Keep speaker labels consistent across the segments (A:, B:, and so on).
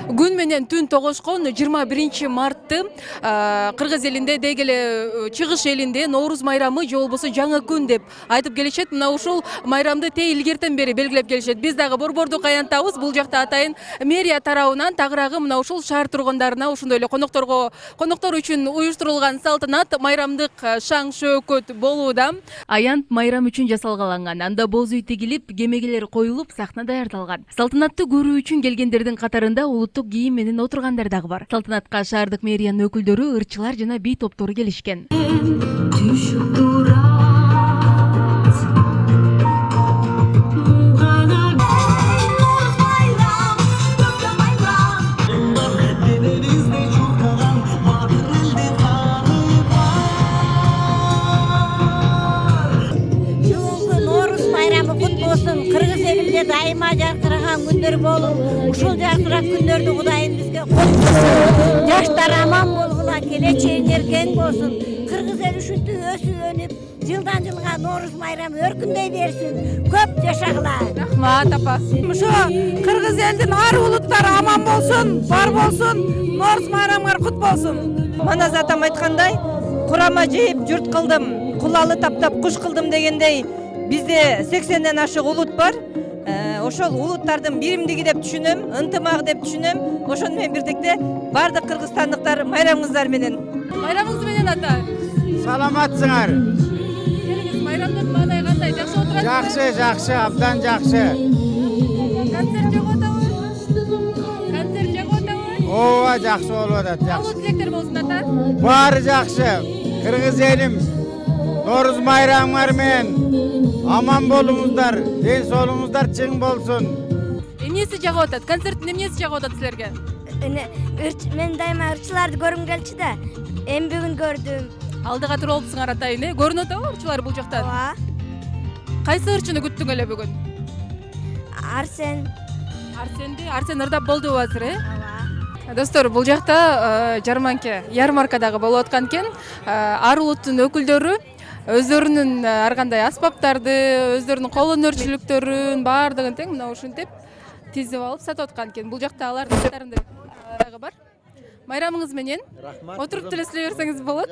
A: Күн менен түн тогошкон 21 мартты Кыргыз элинде деги эле чыгыш элинде Нооруз майрамы же болбосо жаңы күн деп айтып келишет. Мына ушул майрамды те илгертен бери белгилеп келишет. Биз дагы борборду каянтабыз. Бул жакта атайын мэрия тарабынан тагыраагы мына ушул шаар тургундарына ошондой эле коноктор үчүн уюштурулган салтанат майрамдык шаң шөөкөт болууда. Аянт майрам үчүн жасалгаланган. Анда боз үй тигилип, кемегелер коюлуп, сахна даярдалган. Салтанатты көрүү үчүн келгендердин катарында улуттук кийим менен отургандар дагы бар. Салтанатка шаардык мэриянын өкүлдөрү, ырчылар жана би топтору келишкен.
B: Кыргыз элинде дайыма жаркыраган күндөр болуп, ушул жаркырак күндөрдү Кудайым бизге коштурsun. Жаштар аман болгула, келечегиңер кең болсун. Кыргыз эл ушинтип өсүп өнүп, жылдан жылга Нооруз майрамы өркүндөй берсин. Көп жашагыла.
A: Рахмат апа.
C: Ошо кыргыз элдин ар улуттары аман болсун, бар болсун, Нооруз майрамыңар кут болсун.
D: Маназ атам айткандай, курама жейип журт кылдым, кулалы таптап куш кылдым дегендей, бизде 80ден ашык улут бар. Ошол улуттардын биримдиги деп түшүнөм, ынтымак деп түшүнөм. Ошону менен бирдикте бардык кыргызстандыктар майрамыңыздар менен.
A: Майрамыңыз менен ата.
E: Саламатсыңар.
A: Келиңиз, майрамдын маанайы кандай? Жакшы отурасызбы?
E: Жакшы, жакшы, абдан жакшы.
A: Концерт жок атабы? Концерт жок атабы?
E: Ооба, жакшы болуп атат,
A: Калуу
E: жакшы.
A: тилектер болсун ата.
E: Баары жакшы. Кыргыз элим Нооруз майрамыңар менен аман болуңуздар, ден соолуңуздар чың болсун.
A: Эмнеси жагып атат? Концерттин эмнеси жагып атат силерге?
B: Мен дайыма ырчыларды көргүм келчү да, эми бүгүн көрдүм.
A: Алдыга туруп алыпсыңар атайын, көрүнүп атабы ырчылар бул жактан?
B: Ооба.
A: Кайсы ырчыны күттүң эле бүгүн?
B: Арсен.
A: Арсен ырдап болдубу азыр,
B: Ооба.
A: Достор, бул жакта ярмарка дагы болуп аткан экен. Ар улуттун өкүлдөрү өздөрүнүн ар кандай аспаптарды, өздөрүнүн кол өнөрчүлүктөрүн баардыгын тең мына ушинтип тизип алып сатып аткан экен. Бул жакта алардын катарында дагы бар. Майрамыңыз менен отуруп деле сүйлөй берсеңиз болот.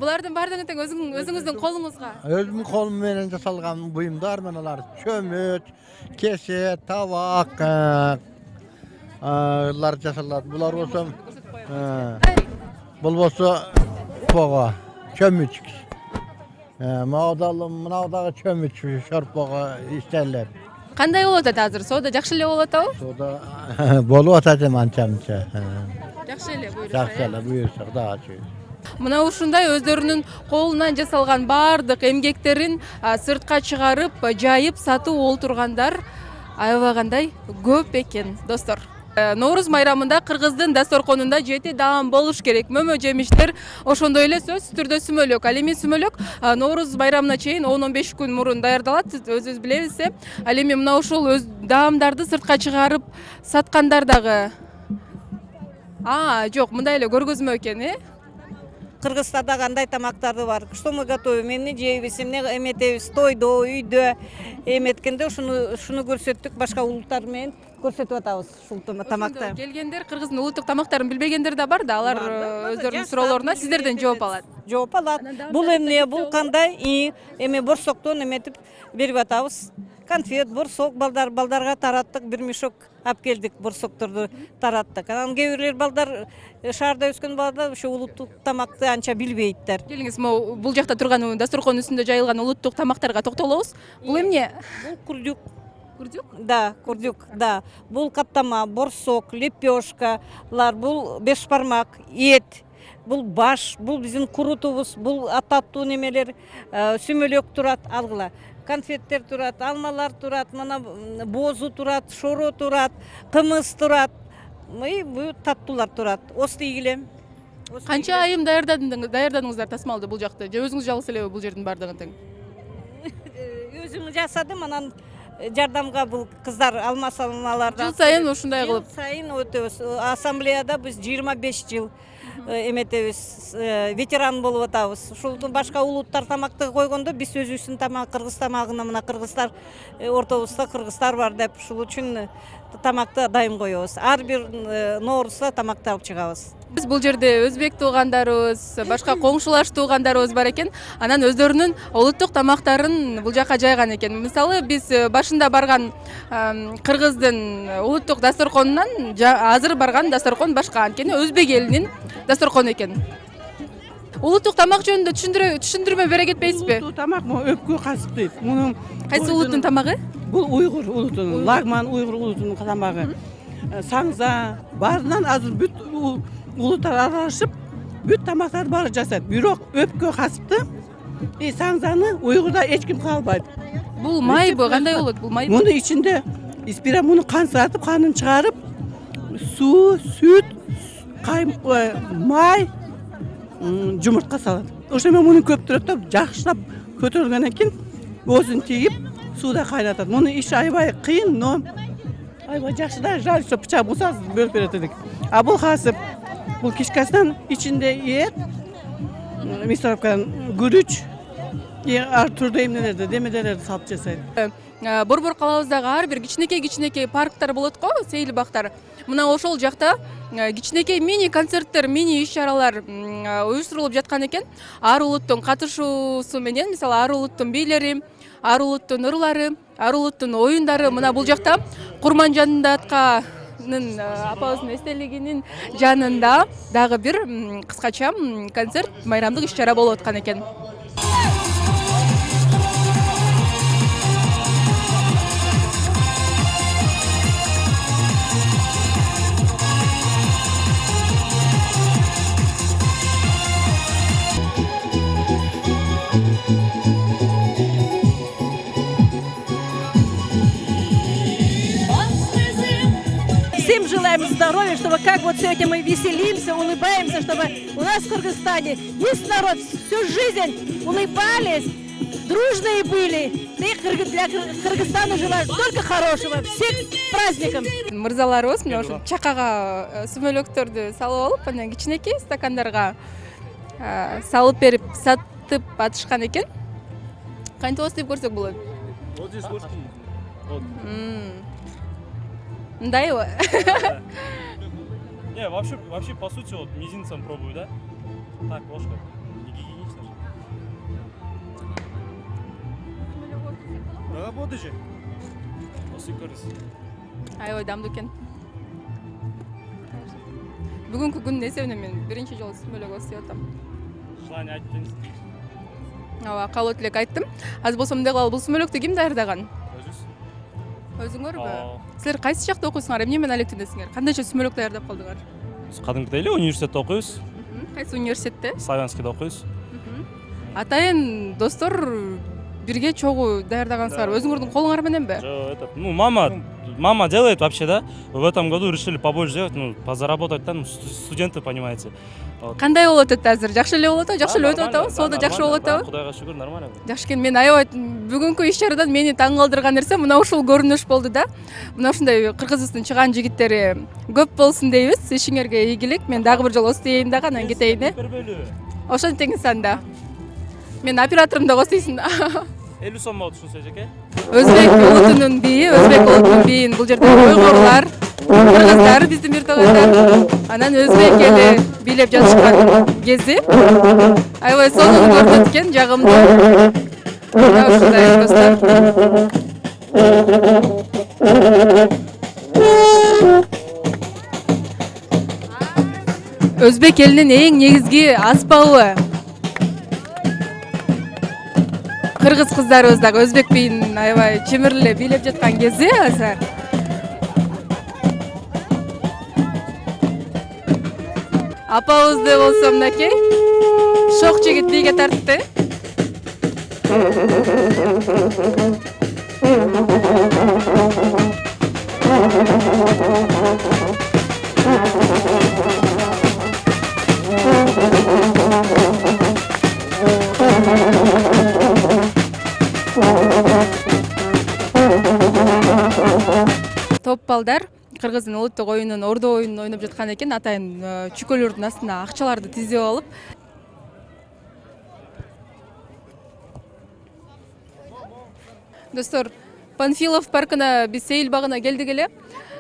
A: Булардын баардыгын тең өзүңүздүн колуңузга.
F: Өзümün kolum менен жасалган буюмдар менен чөмөт, кесе, табак, лар жасалат. Булар болсо болбосо пога, чөмүч. Мына дагы чөмүч, шорпого иштелер.
A: Кандай болуп атат азыр? Соода жакшы эле болуп атабы?
F: Соода болуп атат анча-мынча.
A: Жакшы эле буюрса.
F: Жакшы эле буюрса, Кудайга.
A: Мына ушундай өздөрүнүн колунан жасалган баардык эмгектерин сыртка чыгарып, жайып сатып олтургандар аябагандай көп экен, достор. Нооруз майрамында кыргыздын дасторконунда 7 даам болуш керек. Мөмө жемиштер ошондой эле сөзсүз түрдө сүмөлөк. Ал эми сүмөлөк Нооруз майрамына чейин 10-15 күн мурун даярдалат. Өзүбүз билебиз. Ал эми мына ушул өз даамдарды сыртка чыгарып саткандар дагы. Жок, мындай эле көргөзмө экен,
D: Кыргызстанда кандай тамактары бар? Что мы готовим? Эмне жейбиз, эмне эметебиз? Тойдо, үйдө эметкенде ушуну көрсөттүк, башка улуттар менен көрсөтүп атабыз ушул тамактарды.
A: Келгендер кыргыздын улуттук тамактарын билбегендер да бар да, алар өздөрүнүн суроолоруна сиздерден жооп алат.
D: Жооп алат. Бул эмне, бул кандай? Эме борсоктон эметип берип атабыз. Конфет, борсок балдарга тараттык, бир мешок алып келдик, борсокторду тараттык. Анан кээ бирлер балдар, шаарда өскөн балдар ошо улуттук тамакты анча билбейттер.
A: Келиңиз, бул жакта турган дасторкон үстүндө жайылган улуттук тамактарга токтолобуз. Бул эмне?
D: Бул курдюк.
A: Курдюк?
D: Да, курдюк, да. Бул каттама, борсок, лепешкалар, бул бешбармак, эт, бул баш, бул биздин курутубуз, бул ататтуу немелер, сүмөлөк турат, алгыла. Конфеттер турат, алмалар турат, мана бозу турат, шоро турат, кымыз турат. Бул таттуулар турат. Осты ийгилем.
A: Канча айым даярдадыңыздар тасмалды бул жакта? Же өзүңүз жалгыз эле бул жердин бардыгын тең?
D: Өзүм жасадым, анан жардамга бул кыздар алмаларды.
A: Жыл сайын ушундай кылып.
D: Жыл сайын өтөбүз. Ассамблеяда биз 25 жыл эметебиз, ветеран болуп атабыз. Ушул башка улуттар тамакты койгондо биз өзүбүздүн тамак, кыргыз тамагына мына кыргыздар ортобузда кыргыздар бар деп ушул үчүн тамакты дайым коебуз. Ар бир Ноорузда тамакты алып чыгабыз.
A: Биз бул жерде өзбек туугандарыбыз, башка коңшулаш туугандарыбыз бар экен. Анан өздөрүнүн улуттук тамактарын бул жака жайган экен. Мисалы, биз башында барган кыргыздын улуттук дасторконунан азыр барган дасторкон башка. Анткени өзбек элинин дасторкону экен. Улуттук тамак жөнүндө түшүндүрмө бере кетпейсизби?
G: Улуттук тамак өпкө касып дейт. Мунун
A: Кайсы улуттун тамагы?
G: бул уйгур улутунун, лагман уйгур улутунун тамагы. Саңза баарынан азыр бүт улуттар аралашып, бүт тамактарды баары жасайт. Бирок өпкө касыпты. Саңзаны уйгурда эч ким кыла албайт.
A: Бул майбы, кандай болот бул май?
G: Муну ичинде испира муну кансыратып, канын чыгарып, суу, сүт, май, жумуртка салат. Ошо менен муну көптүрөт да жакшылап көтөрүлгөндөн кийин өзүн тийип, сууда кайнатат. Муну иши аябай кыйын, но аябай жакшы да, жаль, что бычак булса бөлүп берет элек. А бул касып, бул кишкасынан ичинде эт, мисалкан күрүч, ар түрдүү эмнелерди, демелерди салып жасайт.
A: Борбор калабыздагы ар бир кичинекей парктар болот го, сейил бактар. Мына ошол жакта кичинекей мини концерттер, мини иш-чаралар уюштурулуп жаткан экен. Ар улуттун катышуусу менен, мисалы, ар улуттун бийлери, ар улуттун ырлары, ар улуттун оюндары мына бул жакта Курманжанында атканын апабыздын эстелигинин жанында дагы бир кыскача концерт, майрамдык иш-чара болуп аткан экен.
H: Всем желаем здоровья, чтобы как вот сегодня мы веселимся, улыбаемся, чтобы у нас в Кыргызстане весь народ всю жизнь улыбались, дружные были. И для Кыргызстана желаю только хорошего, всех с праздником.
A: Мырзаларыбыз мына ошо чакага сүмөлөктөрдү салып алып, анан кичинекей стакандарга салып берип сатып атышкан экен. Кантип деп көрсөк болот? Мындайбы?
I: Не, вообще по сути вот мизинцем пробую, да? Так, ложка. Не гигиенично же. Да, болды же. Осыкырыз.
A: Аябай дамдуу экен. Бүгүнкү күндүн эсебинен мен биринчи жолу сүмөлөк өстүп атам.
I: Желание айттыңыз.
A: Ооба, кабыл элек айттым. Азыр болсо мындай кылалы, бул сүмөлөктү ким даярдаган? Өзүңөр? Силер кайсы жакта окуйсуңар? Эмне менен алектенесиңер? Кандайча сүмөлөк даярдап калдыңар?
I: Кадимкидей эле университетте окуйбуз.
A: Кайсы университетте?
I: Славянскийде окуйбуз.
A: Атайын достор бирге чогуу даярдагансыңар. Өзүңөрдүн колуңар мененби?
I: Жок, ну мама делает вообще, да? В этом году решили побольше делать, ну позаработать там, студенты, понимаете.
A: Кандай болуп атат азыр? Жакшы эле болуп атабы? Жакшы эле өтүп атабы? Соода жакшы болуп атабы?
I: Кудайга шүгүр, нормально.
A: Жакшы экен. Мен аябай бүгүнкү иш-чарадан мени таң калтырган нерсе мына ушул көрүнүш болду да. Мына ушундай кыргызыбыздын чыган жигиттери көп болсун дейбиз. Ишиңерге ийгилик. Мен дагы бир жолу остейин дагы, анан кетейин, э? Ошентеңиз анда. Мен операторум да костойсун да.
I: 50 сом болот ушунча жеке.
A: Өзбек улутунун бийи, өзбек улутунун бийин бул жерде уйгурлар, кыргыздар, биздин бир туугандар, анан өзбек эли бийлеп жатышкан кези аябай сонун көрүнөт экен, жагымдуу. Мына ушундай достор. Өзбек элинин эң негизги аспабы кыргыз кыздарыбыз дагы өзбек бийин аябай чемирле бийлеп жаткан кези азыр. Апабызды болсо мынакей шок жигит бийге тартты. Топ балдар кыргыздын улуттук оюнун ордо оюнун ойноп жаткан экен, атайын чүкөлөрдүн астына акчаларды тизип алып. Достор, Панфилов паркына биз сейил багына келдик эле.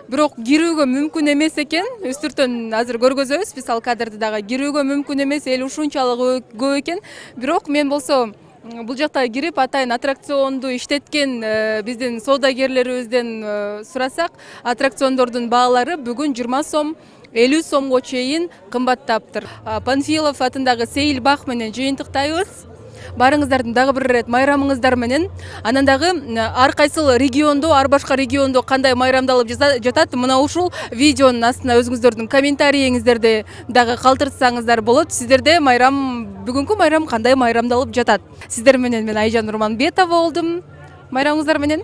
A: Бирок кирүүгө мүмкүн эмес экен. Үстүртөн азыр көргөзөбүз. Биз ал кадрды дагы кирүүгө мүмкүн эмес, эл ушунчалык көп экен. Бирок мен болсо бул жакта кирип атайын аттракционду иштеткен биздин соодагерлерибизден сурасак, аттракциондордун баалары бүгүн 20 сом, 50 сомго чейин кымбаттаптыр. Панфилов атындагы сейил бак менен жыйынтыктайбыз. Барыңыздардын дагы бир ирет майрамыңыздар менен. Анан дагы ар кайсыл региондо, ар башка региондо кандай майрамдалып жатат, мына ушул видеонун астына өзүңүздөрдүн комментарийиңиздерди дагы калтырсаңыздар болот. Сиздерде бүгүнкү майрам кандай майрамдалып жатат? Сиздер менен мен Айжан Нурманбетова болдум. Майрамыңыздар менен.